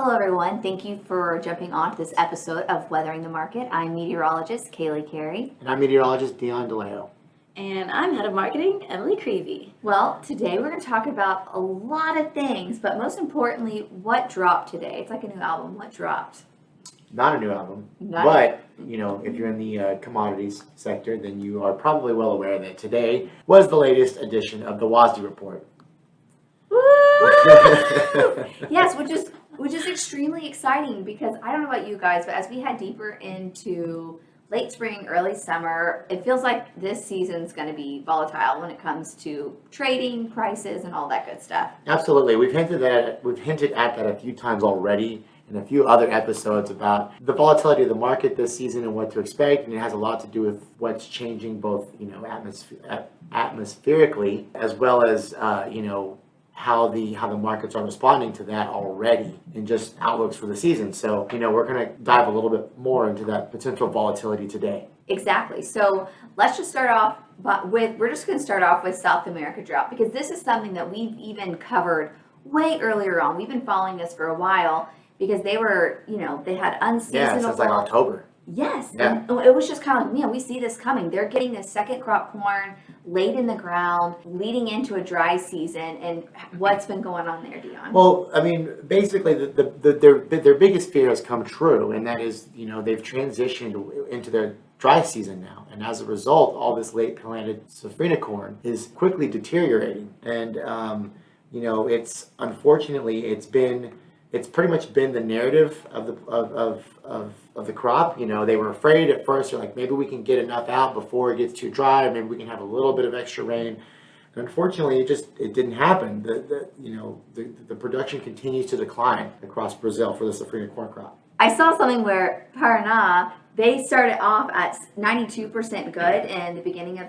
Hello everyone, thank you for jumping on to this episode of Weathering the Market. I'm meteorologist Kailey Carey. And I'm meteorologist Dion. And I'm head of marketing, Emily Creevy. Well, today we're going to talk about a lot of things, but most importantly, what dropped today. It's like a new album. What dropped? Not a new album, but if you're in the commodities sector, then you are probably well aware that today was the latest edition of the WASDE Report. Woo! Yes, which is extremely exciting because I don't know about you guys, but as we head deeper into late spring, early summer, it feels like this season's going to be volatile when it comes to trading, prices, and all that good stuff. Absolutely. We've hinted at that a few times already in a few other episodes about the volatility of the market this season and what to expect, and it has a lot to do with what's changing both, atmospherically as well as how the markets are responding to that already and just outlooks for the season. So, we're going to dive a little bit more into that potential volatility today. Exactly. So let's just start off with South America drought, because this is something that we've even covered way earlier on. We've been following this for a while because they were, they had unseasonable. Yeah, since like October. Yes. Yeah. And it was just kind of like, we see this coming. They're getting this second crop corn laid in the ground, leading into a dry season. And what's been going on there, Dion? Well, basically their biggest fear has come true, and that is, they've transitioned into their dry season now. And as a result, all this late planted safrinha corn is quickly deteriorating. And, it's unfortunately, it's pretty much been the narrative of the crop. They were afraid at first. They're like, maybe we can get enough out before it gets too dry. Maybe we can have a little bit of extra rain. And unfortunately, it didn't happen. The production continues to decline across Brazil for the safrinha corn crop. I saw something where Paraná, they started off at 92% good in the beginning of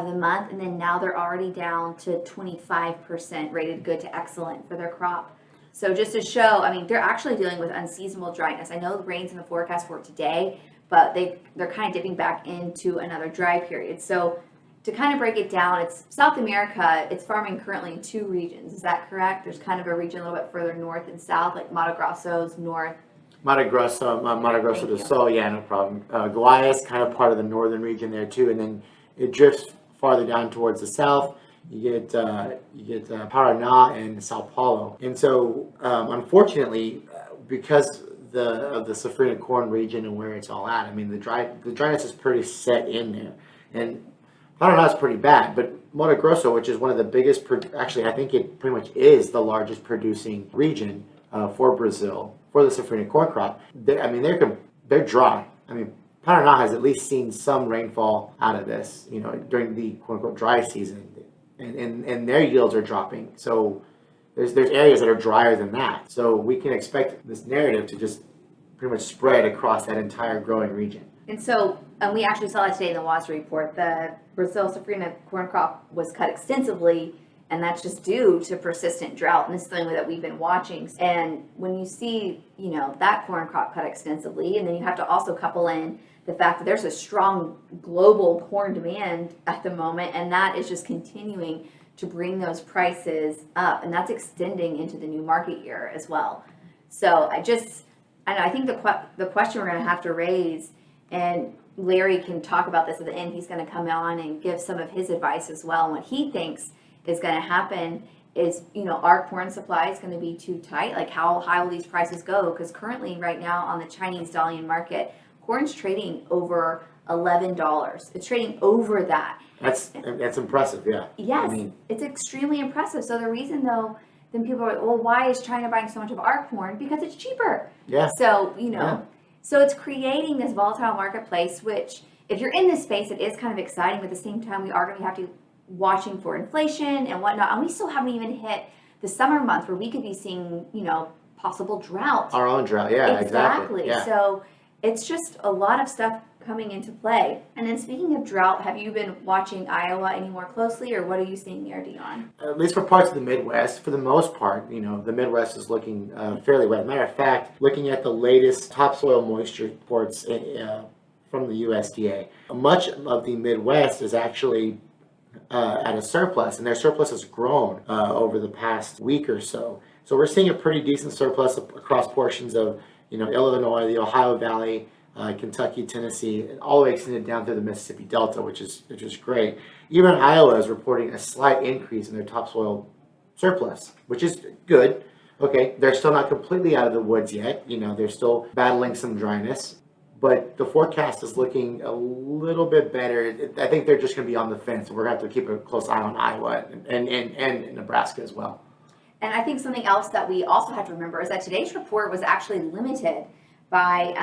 the month, and then now they're already down to 25% rated good to excellent for their crop. So just to show, they're actually dealing with unseasonable dryness. I know the rain's in the forecast for today, but they're kind of dipping back into another dry period. So to kind of break it down, it's South America, it's farming currently in two regions. Is that correct? There's kind of a region a little bit further north and south, like Mato Grosso's north. Mato Grosso do Sul, yeah, no problem. Goiás, kind of part of the northern region there too, and then it drifts farther down towards the south. You get Paraná and Sao Paulo, and so unfortunately, because of the safrinha corn region and where it's all at, the dryness is pretty set in there, and Paraná is pretty bad. But Mato Grosso, which is one of the biggest, actually I think it pretty much is the largest producing region for Brazil for the safrinha corn crop. They're dry. Paraná has at least seen some rainfall out of this, during the quote-unquote dry season, and their yields are dropping. So there's areas that are drier than that. So we can expect this narrative to just pretty much spread across that entire growing region. And so, we actually saw that today in the WASDE report. The Brazil safrinha corn crop was cut extensively, and that's just due to persistent drought. And this is something that we've been watching. And when you see, that corn crop cut extensively, and then you have to also couple in the fact that there's a strong global corn demand at the moment, and that is just continuing to bring those prices up, and that's extending into the new market year as well. So I think the question we're going to have to raise, and Larry can talk about this at the end, he's going to come on and give some of his advice as well, and what he thinks is going to happen is, our corn supply is going to be too tight. Like, how high will these prices go? Because currently, right now, on the Chinese Dalian market, corn's trading over $11. It's trading over that. That's impressive, yeah. Yes, it's extremely impressive. So the reason, though, then people are like, well, why is China buying so much of our corn? Because it's cheaper. Yeah. So, so it's creating this volatile marketplace, which, if you're in this space, it is kind of exciting. But at the same time, we are going to have to watching for inflation and whatnot. And we still haven't even hit the summer month where we could be seeing, possible drought. Our own drought, yeah, exactly. Yeah. So it's just a lot of stuff coming into play. And then speaking of drought, have you been watching Iowa any more closely, or what are you seeing there, Dion? At least for parts of the Midwest, for the most part, the Midwest is looking fairly wet. Matter of fact, looking at the latest topsoil moisture reports from the USDA, much of the Midwest is actually at a surplus, and their surplus has grown over the past week or so. So we're seeing a pretty decent surplus across portions of, Illinois, the Ohio Valley, Kentucky, Tennessee, and all the way extended down through the Mississippi Delta, which is great. Even Iowa is reporting a slight increase in their topsoil surplus, which is good. Okay, they're still not completely out of the woods yet. They're still battling some dryness, but the forecast is looking a little bit better. I think they're just going to be on the fence. We're going to have to keep a close eye on Iowa and Nebraska as well. And I think something else that we also have to remember is that today's report was actually limited by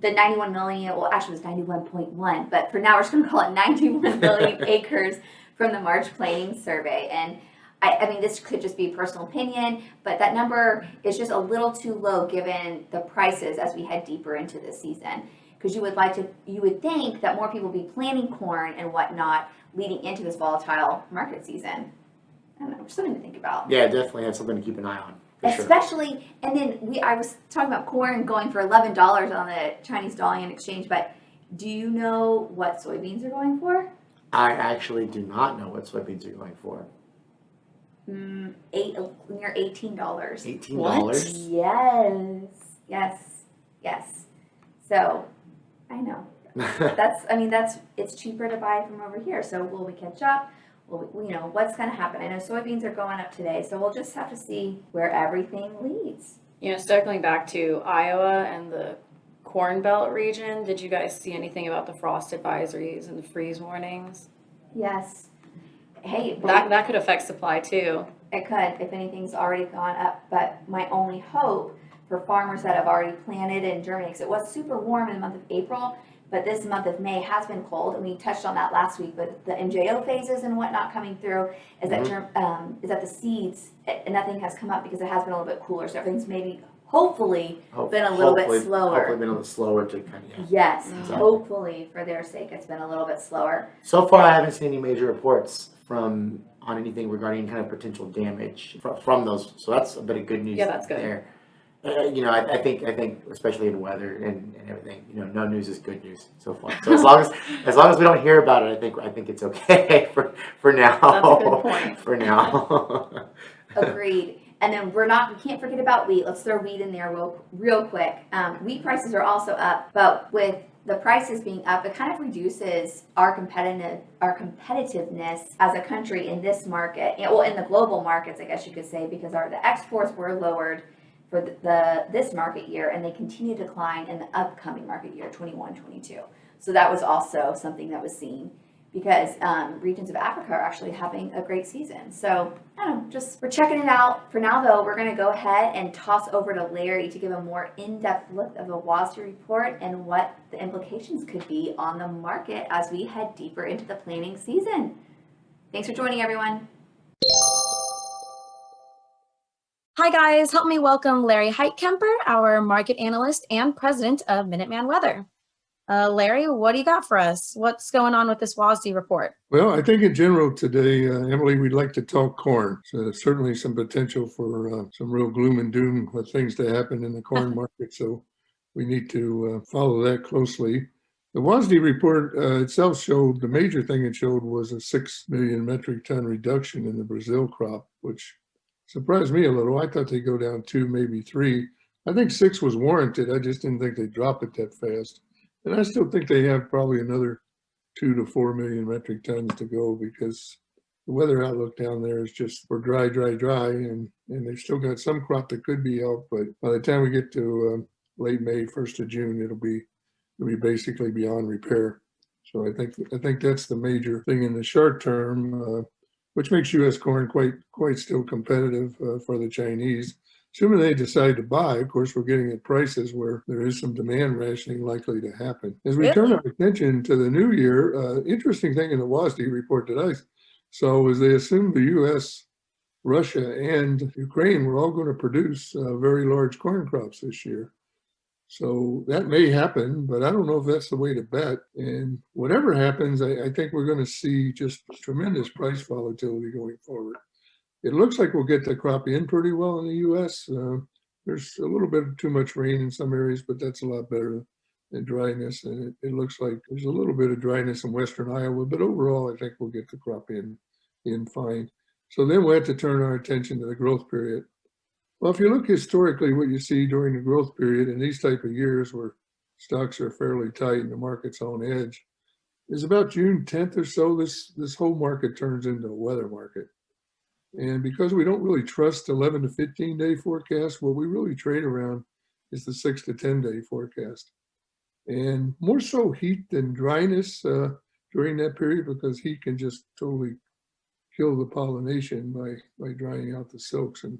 the 91 million, well, actually it was 91.1, but for now we're just going to call it 91 million acres from the March planting survey. And I mean, this could just be personal opinion, but that number is just a little too low given the prices as we head deeper into this season. Because you would think that more people would be planting corn and whatnot leading into this volatile market season. I don't know, something to think about. Yeah, definitely have something to keep an eye on. Especially, and then I was talking about corn going for $11 on the Chinese Dalian exchange, but do you know what soybeans are going for? I actually do not know what soybeans are going for. Near $18. $18? What? Yes. So, I know. It's cheaper to buy from over here. So will we catch up? What's going to happen? I know soybeans are going up today, so we'll just have to see where everything leads. Circling back to Iowa and the Corn Belt region, did you guys see anything about the frost advisories and the freeze warnings? Yes. Hey, that could affect supply too. It could, if anything's already gone up. But my only hope for farmers that have already planted in Germany, because it was super warm in the month of April, but this month of May has been cold, and we touched on that last week. But the MJO phases and whatnot coming through is that the seeds, nothing has come up because it has been a little bit cooler. So everything's hopefully been a little bit slower. Hopefully been a little slower to kind of, Yes, exactly. Hopefully for their sake, it's been a little bit slower. So far, I haven't seen any major reports on anything regarding kind of potential damage from those. So that's a bit of good news. Yeah, that's good. There. I think especially in weather and everything, no news is good news so far. So as long as we don't hear about it, I think it's okay for now. That's a good point. For now. Agreed. And then we can't forget about wheat. Let's throw wheat in there real quick. Wheat prices are also up, but with the prices being up, it kind of reduces our competitiveness as a country in this market. In the global markets, I guess you could say, because the exports were lowered for this market year, and they continue to decline in the upcoming market year, 21-22. So that was also something that was seen, because regions of Africa are actually having a great season. So I don't know, we're checking it out. For now, though, we're going to go ahead and toss over to Larry to give a more in-depth look of the WASDE report and what the implications could be on the market as we head deeper into the planting season. Thanks for joining, everyone. Hi guys, help me welcome Larry Heitkemper, our market analyst and president of Minuteman Weather. Larry, what do you got for us? What's going on with this WASDE report? Well, I think in general today, Emily, we'd like to talk corn. So there's certainly some potential for some real gloom and doom with things to happen in the corn market. So we need to follow that closely. The WASDE report itself showed, the major thing it showed was a 6 million metric ton reduction in the Brazil crop, which surprised me a little. I thought they'd go down 2, maybe 3. I think 6 was warranted. I just didn't think they'd drop it that fast. And I still think they have probably another 2 to 4 million metric tons to go, because the weather outlook down there is just for dry, and they've still got some crop that could be out, but by the time we get to late May, 1st of June, it'll be basically beyond repair. So I think that's the major thing in the short term, which makes U.S. corn quite still competitive for the Chinese. Assuming they decide to buy, of course, we're getting at prices where there is some demand rationing likely to happen. As we turn our attention to the new year, interesting thing in the WASDE report that I saw was they assumed the U.S., Russia, and Ukraine were all going to produce very large corn crops this year. So that may happen, but I don't know if that's the way to bet. And whatever happens, I think we're going to see just tremendous price volatility going forward. It looks like we'll get the crop in pretty well in the U.S. There's a little bit too much rain in some areas, but that's a lot better and dryness, and it looks like there's a little bit of dryness in western Iowa, but overall I think we'll get the crop in fine. So then we'll have to turn our attention to the growth period. Well, if you look historically, what you see during the growth period in these type of years where stocks are fairly tight and the market's on edge, is about June 10th or so, this whole market turns into a weather market. And because we don't really trust 11 to 15 day forecast, what we really trade around is the 6 to 10 day forecast. And more so heat than dryness during that period, because heat can just totally kill the pollination by drying out the silks and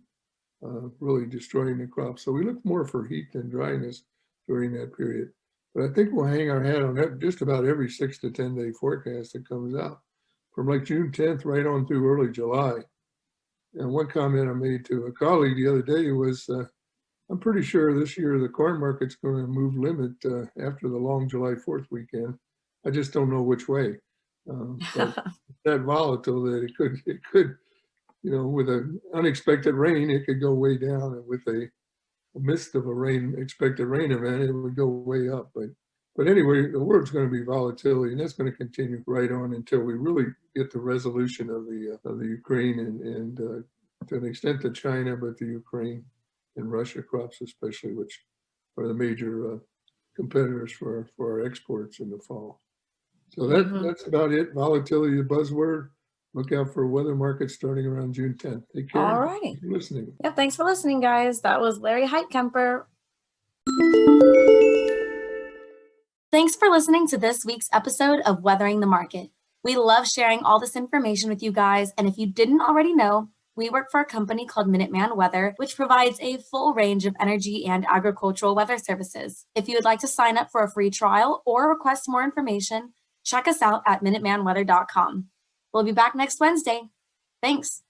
really destroying the crop. So we look more for heat than dryness during that period. But I think we'll hang our hat on just about every 6 to 10 day forecast that comes out from like June 10th right on through early July. And one comment I made to a colleague the other day was, I'm pretty sure this year the corn market's going to move limit after the long July 4th weekend. I just don't know which way. But that volatile that it could, with an unexpected rain, it could go way down, and with a midst of a expected rain event, it would go way up. But anyway, the world's going to be volatility, and that's going to continue right on until we really get the resolution of the Ukraine and to an extent to China, but the Ukraine and Russia crops especially, which are the major competitors for our exports in the fall. So that's about it. Volatility, the buzzword. Look out for a weather market starting around June 10th. Take care. All righty. Thanks for listening. Yeah, thanks for listening, guys. That was Larry Heitkemper. Thanks for listening to this week's episode of Weathering the Market. We love sharing all this information with you guys, and if you didn't already know, we work for a company called Minuteman Weather, which provides a full range of energy and agricultural weather services. If you would like to sign up for a free trial or request more information, check us out at minutemanweather.com. We'll be back next Wednesday. Thanks.